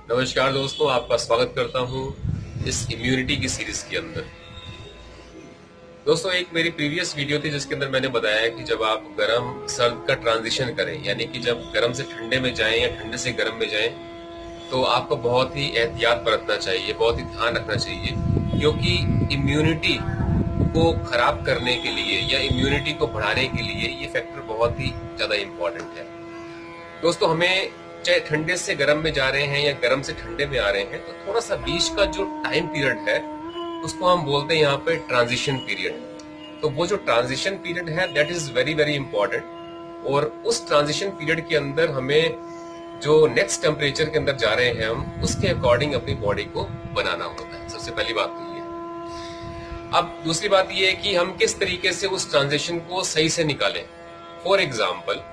नमस्कार दोस्तों, आपका स्वागत करता हूं इस इम्यूनिटी की सीरीज के अंदर। दोस्तों, एक मेरी प्रीवियस वीडियो थी जिसके अंदर मैंने बताया कि जब आप गर्म सर्द का ट्रांजिशन करें, यानी कि जब गर्म से ठंडे में जाएं या ठंडे से गर्म में जाएं, तो आपको बहुत ही एहतियात बरतना चाहिए, बहुत ही ध्यान रखना चाहिए, क्योंकि इम्यूनिटी को खराब करने के लिए या इम्यूनिटी को बढ़ाने के लिए ये फैक्टर बहुत ही ज्यादा इम्पोर्टेंट है। दोस्तों, हमें चाहे ठंडे से गर्म में जा रहे हैं या गर्म से ठंडे में आ रहे हैं, तो थोड़ा सा बीच का जो टाइम पीरियड है उसको हम बोलते हैं यहाँ पे ट्रांजिशन पीरियड। तो वो जो ट्रांजिशन पीरियड है that is very very important. और उस ट्रांजिशन पीरियड के अंदर हमें जो नेक्स्ट टेम्परेचर के अंदर जा रहे हैं हम उसके अकॉर्डिंग अपनी बॉडी को बनाना होता है। सबसे पहली बात तो ये। अब दूसरी बात ये है कि हम किस तरीके से उस ट्रांजिशन को सही से निकालें। फॉर एग्जाम्पल,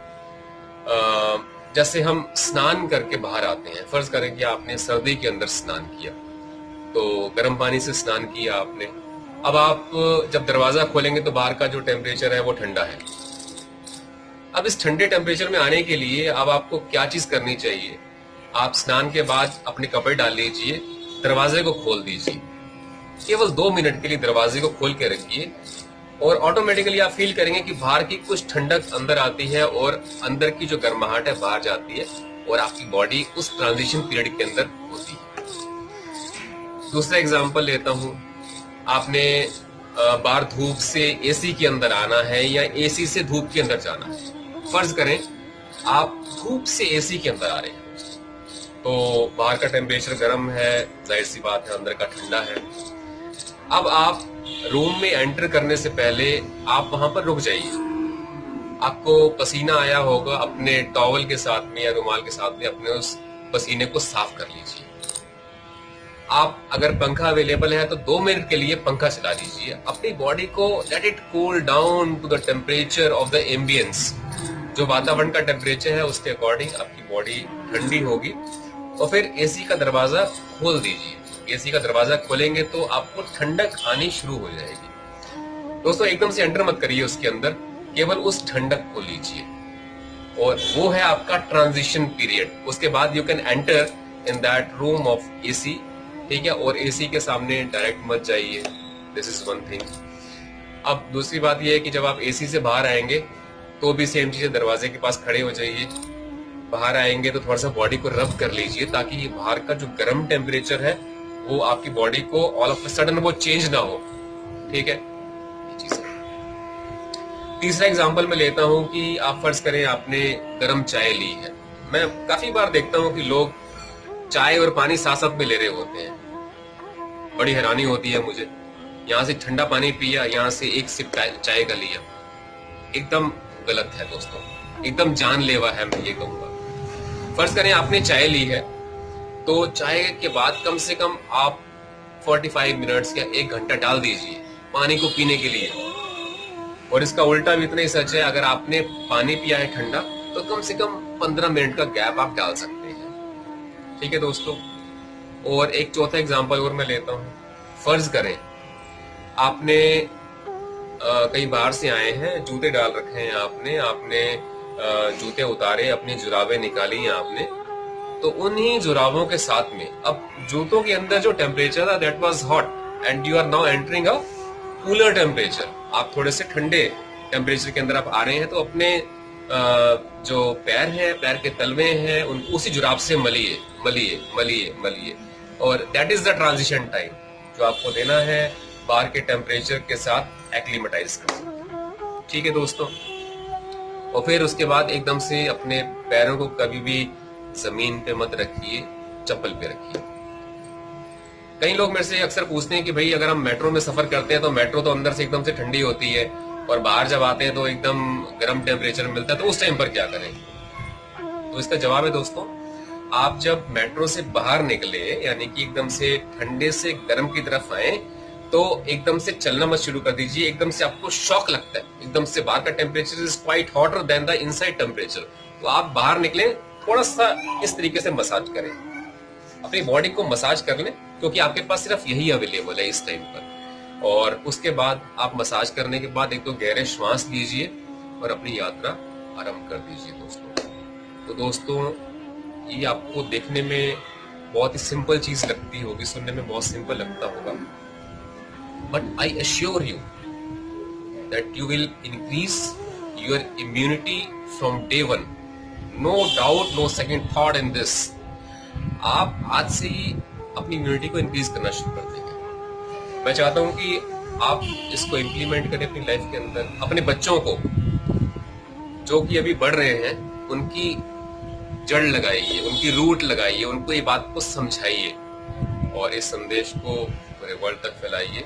जैसे हम स्नान करके बाहर आते हैं, फर्ज करें कि आपने सर्दी के अंदर स्नान किया, तो गर्म पानी से स्नान किया आपने। अब आप जब दरवाजा खोलेंगे तो बाहर का जो टेम्परेचर है वो ठंडा है। अब इस ठंडे टेम्परेचर में आने के लिए अब आपको क्या चीज करनी चाहिए? आप स्नान के बाद अपने कपड़े डाल लीजिए, दरवाजे को खोल दीजिए, केवल 2 मिनट के लिए दरवाजे को खोल के रखिए और ऑटोमेटिकली आप फील करेंगे कि बाहर की कुछ ठंडक अंदर आती है और अंदर की जो गर्माहट है बाहर जाती है और आपकी बॉडी उस ट्रांजिशन पीरियड के अंदर होती है। दूसरा एग्जांपल लेता हूं, आपने बाहर धूप से एसी के अंदर आना है या एसी से धूप के अंदर जाना है। फर्ज करें आप धूप से एसी के अंदर आ रहे हैं, तो बाहर का टेम्परेचर गर्म है, जाहिर सी बात है अंदर का ठंडा है। अब आप रूम में एंटर करने से पहले आप वहां पर रुक जाइए। आपको पसीना आया होगा, अपने टॉवल के साथ में या रुमाल के साथ में अपने उस पसीने को साफ कर लीजिए। आप अगर पंखा अवेलेबल है तो 2 मिनट के लिए पंखा चला दीजिए। अपनी बॉडी को let it cool down to the temperature of the ambience. जो वातावरण का टेम्परेचर है उसके अकॉर्डिंग आपकी बॉडी ठंडी होगी। और फिर एसी का दरवाजा खोल दीजिए। एसी का दरवाजा खोलेंगे तो आपको ठंडक आनी शुरू हो जाएगी। दोस्तों, एकदम से एंटर मत करिए उसके अंदर, केवल उस ठंडक को लीजिए और वो है आपका ट्रांजिशन पीरियड। उसके बाद you can enter in that room of AC, ठीक है। और एसी के सामने डायरेक्ट मत जाइए, दिस इज वन थिंग। अब दूसरी बात यह है कि जब आप एसी से बाहर आएंगे तो भी सेम चीज है, दरवाजे के पास खड़े हो जाइए। बाहर आएंगे तो थोड़ा सा बॉडी को रब कर लीजिए ताकि ये बाहर का जो गर्म टेम्परेचर है वो आपकी बॉडी को ऑल ऑफ अ सडन वो चेंज ना हो, ठीक है। तीसरा एग्जांपल मैं लेता हूं कि आप फर्ज करें आपने गर्म चाय ली है। मैं काफी बार देखता हूं कि लोग चाय और पानी साथ साथ में ले रहे होते हैं। बड़ी हैरानी होती है मुझे। यहां से ठंडा पानी पिया, यहां से एक सिप चाय का लिया। एकदम गलत है दोस्तों, एकदम जानलेवा है, मैं ये कहूंगा। फर्ज करें आपने चाय ली है तो चाय के बाद कम से कम आप 45 मिनट्स या 1 घंटा डाल दीजिए पानी को पीने के लिए। और इसका उल्टा भी इतना ही सच है, अगर आपने पानी पिया है ठंडा तो कम से कम 15 मिनट का गैप आप डाल सकते हैं, ठीक है दोस्तों। और एक चौथा एग्जांपल और मैं लेता हूं। फर्ज करें आपने कहीं बाहर से आए हैं, जूते डाल रखे हैं आपने जूते उतारे, अपनी जुराबें निकाली हैं आपने, तो उन्हीं जुराबों के साथ में अब जूतों के अंदर जो टेम्परेचर था that was hot and you are now entering a cooler temperature. आप थोड़े से ठंडे टेम्परेचर के अंदर आप आ रहे हैं, तो अपने जो पैर हैं, पैर के तलवे हैं, उनको उसी जुराब से मलिए मलिए मलिए मलिए। और that is the transition time जो आपको देना है बाहर के टेम्परेचर के साथ एक्लिमेटाइज करना, ठीक है दोस्तों। और फिर उसके बाद एकदम से अपने पैरों को कभी भी जमीन पे मत रखिए, चप्पल पे रखिए। कई लोग मेरे से अक्सर पूछते हैं कि भाई अगर हम मेट्रो में सफर करते हैं तो मेट्रो तो अंदर से एकदम से ठंडी होती है और बाहर जब आते हैं तो एकदम गर्म टेम्परेचर मिलता है, तो उस टाइम पर क्या करें? तो इसका जवाब है दोस्तों, आप जब मेट्रो से बाहर निकले यानी कि एकदम से ठंडे से गर्म की तरफ आए तो एकदम से चलना मत शुरू कर दीजिए। एकदम से आपको शॉक लगता है, एकदम से बाहर का temperature is quite hotter then the inside temperature. तो आप बाहर निकले, थोड़ा सा इस तरीके से मसाज करें, अपनी बॉडी को मसाज कर लें, क्योंकि आपके पास सिर्फ यही अवेलेबल है इस टाइम पर। और उसके बाद आप मसाज करने के बाद एक तो गहरे श्वास लीजिए और अपनी यात्रा आरंभ कर दीजिए दोस्तों। तो दोस्तों, ये आपको देखने में बहुत ही सिंपल चीज लगती होगी, सुनने में बहुत सिंपल लगता होगा, but I assure you that you will increase your immunity from day one. No doubt, no second thought in this. आप आज से ही अपनी इम्यूनिटी को इंक्रीज करना शुरू कर देंगे। मैं चाहता हूं कि आप इसको इम्प्लीमेंट करें अपनी लाइफ के अंदर। अपने बच्चों को जो कि अभी बढ़ रहे हैं उनकी जड़ लगाइए, उनकी रूट लगाइए, उनको ये बात को समझाइए और इस संदेश को पूरे वर्ल्ड तक फैलाइए।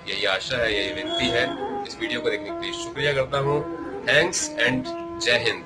यही आशा है, यही विनती है। इस वीडियो को देखने के लिए शुक्रिया करता हूँ। थैंक्स एंड जय हिंद।